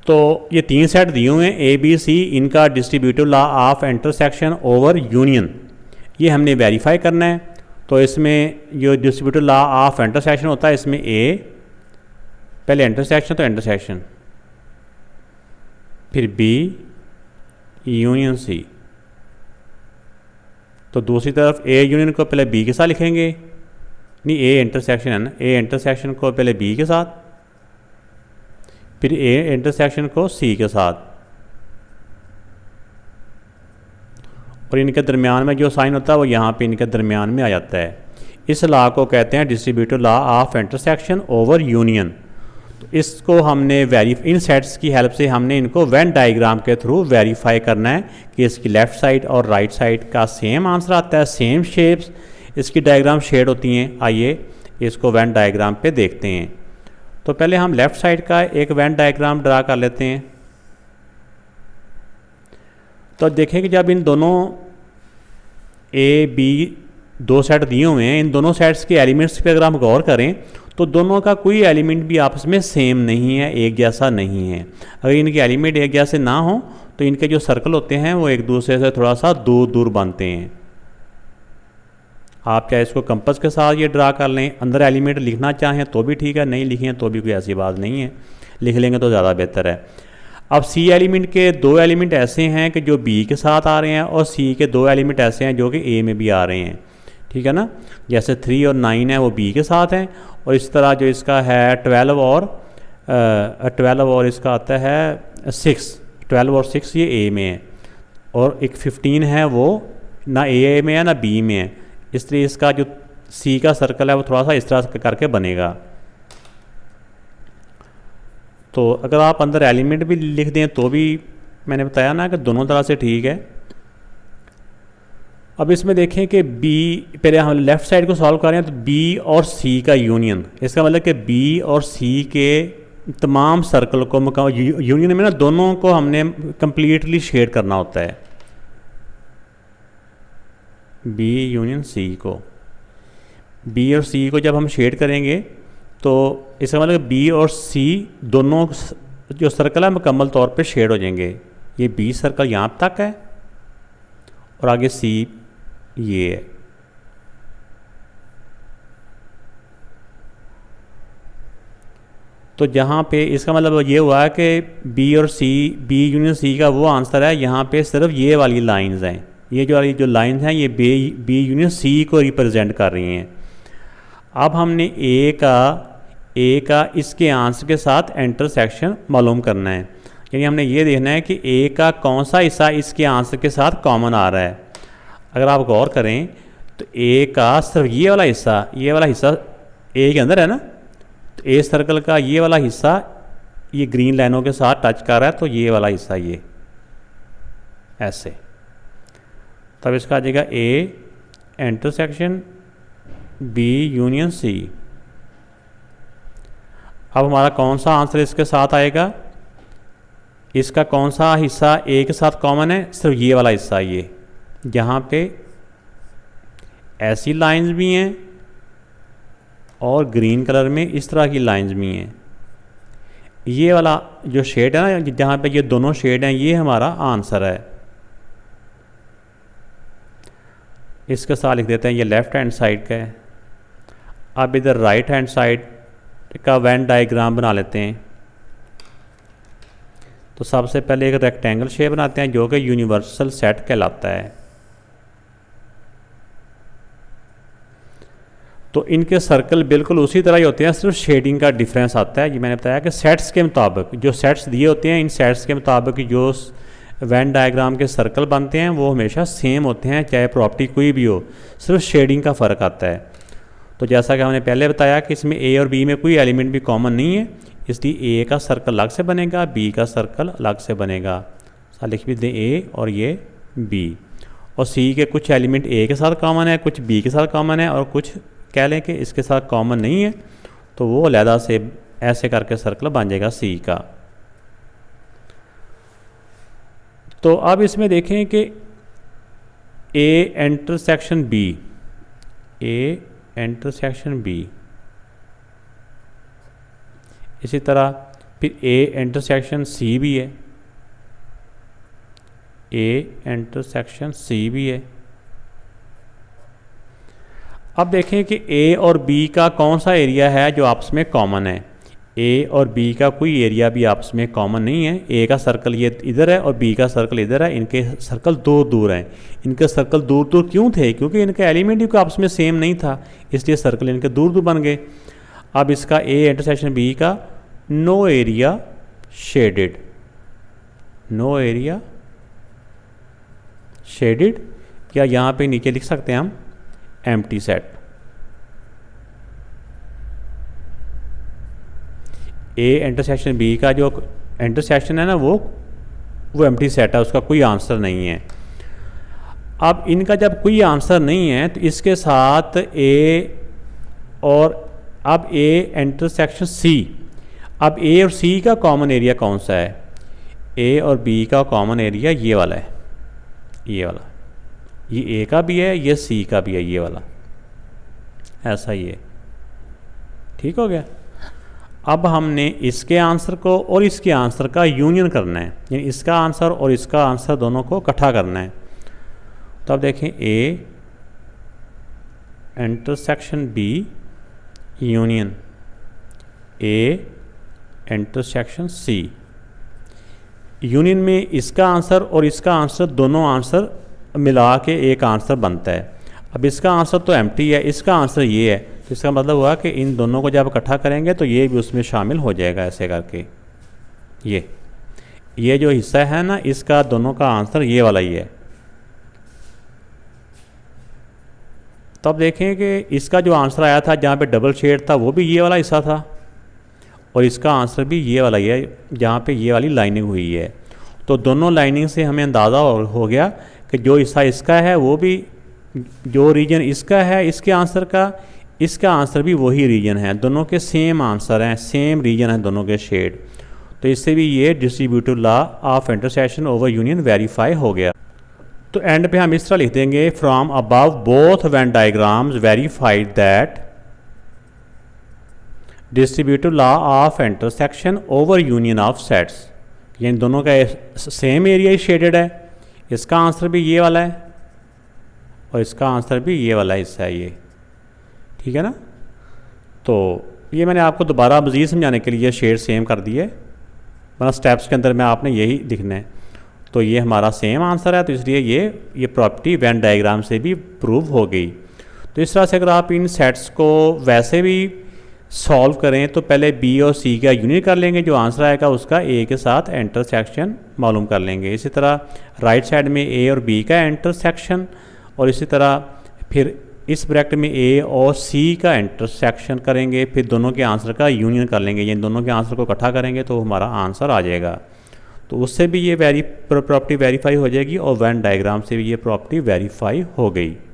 तो ये 3 सेट दिए हुए हैं ए बी सी, इनका distributive law of intersection over union ये हमने वेरीफाई करना है। तो इसमें जो डिस्ट्रीब्यूटिव लॉ ऑफ इंटरसेक्शन होता है, इसमें ए पहले इंटरसेक्शन तो इंटरसेक्शन, फिर बी यूनियन सी। तो दूसरी तरफ ए यूनियन को पहले बी के साथ लिखेंगे, नहीं ए इंटरसेक्शन है ना, ए इंटरसेक्शन को पहले बी के साथ, फिर ए इंटरसेक्शन को सी के साथ, और इनके दरमियान में जो साइन होता है वो यहाँ पे इनके दरमियान में आ जाता है। इस लॉ को कहते हैं distributive law of intersection over union. तो इसको हमने इन सेट्स की हेल्प से हमने इनको वेन डायग्राम के थ्रू वेरीफाई करना है कि इसकी लेफ़्ट साइड और राइट साइड का सेम आंसर आता है, सेम शेप्स इसकी डायग्राम शेड होती हैं। आइए इसको वेन डायग्राम पे देखते हैं। तो पहले हम लेफ़्ट साइड का एक वेन डायग्राम ड्रा कर लेते हैं। तो देखें कि जब इन दोनों ए बी 2 सेट दिए हुए हैं, इन दोनों सेट्स के एलिमेंट्स पे अगर हम गौर करें तो दोनों का कोई एलिमेंट भी आपस में सेम नहीं है, एक जैसा नहीं है। अगर इनके एलिमेंट एक जैसे ना हो तो इनके जो सर्कल होते हैं वो एक दूसरे से थोड़ा सा दूर दूर बनते हैं। आप चाहे इसको कंपास के साथ ये ड्रा कर लें, अंदर एलिमेंट लिखना चाहें तो भी ठीक है, नहीं लिखें तो भी कोई ऐसी बात नहीं है, लिख लेंगे तो ज़्यादा बेहतर है। अब सी एलिमेंट के 2 एलिमेंट ऐसे हैं कि जो बी के साथ आ रहे हैं, और सी के 2 एलिमेंट ऐसे हैं जो कि ए में भी आ रहे हैं, ठीक है ना। जैसे 3 और 9 है वो बी के साथ हैं, और इस तरह जो इसका है 12 और इसका आता है 6, 12 और 6 ये ए में है, और एक 15 है वो ना ए में है ना बी में है। इसलिए इसका जो सी का सर्कल है वो थोड़ा सा इस तरह करके बनेगा। तो अगर आप अंदर एलिमेंट भी लिख दें तो भी मैंने बताया ना कि दोनों तरह से ठीक है। अब इसमें देखें कि बी, पहले हम लेफ़्ट साइड को सॉल्व कर रहे हैं, तो बी और सी का यूनियन, इसका मतलब कि बी और सी के तमाम सर्कल को यूनियन में ना दोनों को हमने कंप्लीटली शेड करना होता है। बी यूनियन सी को, बी और सी को जब हम शेड करेंगे तो इसका मतलब बी और सी दोनों जो सर्कल है मुकम्मल तौर पे शेड हो जाएंगे। ये बी सर्कल यहाँ तक है और आगे सी ये है। तो जहाँ पे इसका मतलब ये हुआ कि बी और सी, बी यूनियन सी का वो आंसर है। यहाँ पे सिर्फ ये वाली लाइंस हैं, ये जो लाइंस हैं ये बी यूनियन सी को रिप्रेजेंट कर रही हैं। अब हमने ए का इसके आंसर के साथ इंटरसेक्शन मालूम करना है, यानी हमने ये देखना है कि ए का कौन सा हिस्सा इसके आंसर के साथ कॉमन आ रहा है। अगर आप गौर करें तो ए का सिर्फ ये वाला हिस्सा ए के अंदर है ना, तो ए सर्कल का ये वाला हिस्सा ये ग्रीन लाइनों के साथ टच कर रहा है, तो ये वाला हिस्सा ये ऐसे, तब इसका आ जाएगा A intersection B union C. अब हमारा कौन सा आंसर इसके साथ आएगा, इसका कौन सा हिस्सा ए के साथ कॉमन है, सिर्फ ये वाला हिस्सा, ये जहाँ पे ऐसी लाइंस भी हैं और ग्रीन कलर में इस तरह की लाइंस भी हैं। ये वाला जो शेड है ना, जहाँ पे ये दोनों शेड हैं, ये हमारा आंसर है। इसके साथ लिख देते हैं ये लेफ़्ट हैंड साइड का है। अब इधर राइट हैंड साइड का वेन डायग्राम बना लेते हैं। तो सबसे पहले एक रेक्टेंगल शेप बनाते हैं जो कि यूनिवर्सल सेट कहलाता है। तो इनके सर्कल बिल्कुल उसी तरह ही होते हैं, सिर्फ शेडिंग का डिफरेंस आता है। ये मैंने बताया कि सेट्स के मुताबिक जो सेट्स दिए होते हैं, इन सेट्स के मुताबिक जो वेन डायग्राम के सर्कल बनते हैं वो हमेशा सेम होते हैं, चाहे प्रॉपर्टी कोई भी हो, सिर्फ शेडिंग का फ़र्क आता है। तो जैसा कि हमने पहले बताया कि इसमें ए और बी में कोई एलिमेंट भी कॉमन नहीं है, इसलिए ए का सर्कल अलग से बनेगा, बी का सर्कल अलग से बनेगा। सा लिख भी दें ए और ये बी, और सी के कुछ एलिमेंट ए के साथ कॉमन है, कुछ बी के साथ कॉमन है, और कुछ कह लें कि इसके साथ कॉमन नहीं है, तो वो अलहदा से ऐसे करके सर्कल बन जाएगा सी का। तो अब इसमें देखें कि A intersection B, A intersection B, इसी तरह फिर ए इंटरसेक्शन सी भी है, ए इंटरसेक्शन सी भी है। अब देखें कि ए और बी का कौन सा एरिया है जो आपस में कॉमन है। ए और बी का कोई एरिया भी आपस में कॉमन नहीं है। ए का सर्कल ये इधर है और बी का सर्कल इधर है, इनके सर्कल दूर दूर हैं। इनके सर्कल दूर दूर क्यों थे? क्योंकि इनके एलिमेंट ही आपस में सेम नहीं था, इसलिए सर्कल इनके दूर दूर बन गए। अब इसका ए इंटरसेक्शन बी का no area shaded, no area shaded, या यहाँ पे नीचे लिख सकते हैं हम empty set. A intersection B का जो इंटरसेक्शन है ना वो एम्प्टी सेट है, उसका कोई आंसर नहीं है। अब इनका जब कोई आंसर नहीं है तो इसके साथ ए और अब ए इंटरसेक्शन सी, अब ए और सी का कॉमन एरिया कौन सा है? ए और बी का कॉमन एरिया ये वाला है, ये वाला, ये ए का भी है, ये सी का भी है, ये वाला, ऐसा ही है। ठीक हो गया। अब हमने इसके आंसर को और इसके आंसर का यूनियन करना है, यानी इसका आंसर और इसका आंसर दोनों को इकट्ठा करना है। तो अब देखें A intersection B union A intersection C, union में इसका आंसर और इसका आंसर दोनों आंसर मिला के एक आंसर बनता है। अब इसका आंसर तो एम्प्टी है, इसका आंसर ये है, तो इसका मतलब हुआ कि इन दोनों को जब इकट्ठा करेंगे तो ये भी उसमें शामिल हो जाएगा। ऐसे करके ये जो हिस्सा है ना, इसका दोनों का आंसर ये वाला ही है। तो अब देखें कि इसका जो आंसर आया था जहाँ पे डबल शेड था वो भी ये वाला हिस्सा था, और इसका आंसर भी ये वाला ही है जहाँ पे ये वाली लाइनिंग हुई है। तो दोनों लाइनिंग से हमें अंदाज़ा हो गया कि जो हिस्सा इसका है वो भी, जो रीजन इसका है इसके आंसर का, इसका आंसर भी वही रीजन है, दोनों के सेम आंसर हैं, सेम रीजन है दोनों के शेड। तो इससे भी ये distributive law of intersection over union verify हो गया। तो एंड पे हम इस तरह लिख देंगे, from above both Venn diagrams verified that distributive law of intersection over union of sets, यानी दोनों का सेम एरिया ही शेडेड है। इसका आंसर भी ये वाला है और इसका आंसर भी ये वाला हिस्सा है ये। ठीक है ना। तो ये मैंने आपको दोबारा मज़ीद समझाने के लिए शेड सेम कर दिए, वरना स्टेप्स के अंदर में आपने यही लिखना है। तो ये हमारा सेम आंसर है, तो इसलिए ये प्रॉपर्टी वेन डायग्राम से भी प्रूव हो गई। तो इस तरह से अगर आप इन सेट्स को वैसे भी सॉल्व करें तो पहले बी और सी का यूनियन कर लेंगे, जो आंसर आएगा उसका ए के साथ इंटरसेक्शन मालूम कर लेंगे। इसी तरह राइट साइड में ए और बी का इंटरसेक्शन, और इसी तरह फिर इस ब्रैकेट में ए और सी का इंटरसेक्शन करेंगे, फिर दोनों के आंसर का यूनियन कर लेंगे, यानी दोनों के आंसर को इकट्ठा करेंगे तो हमारा आंसर आ जाएगा। तो उससे भी ये प्रॉपर्टी वेरीफाई हो जाएगी और वेन डायग्राम से भी ये प्रॉपर्टी वेरीफाई हो गई।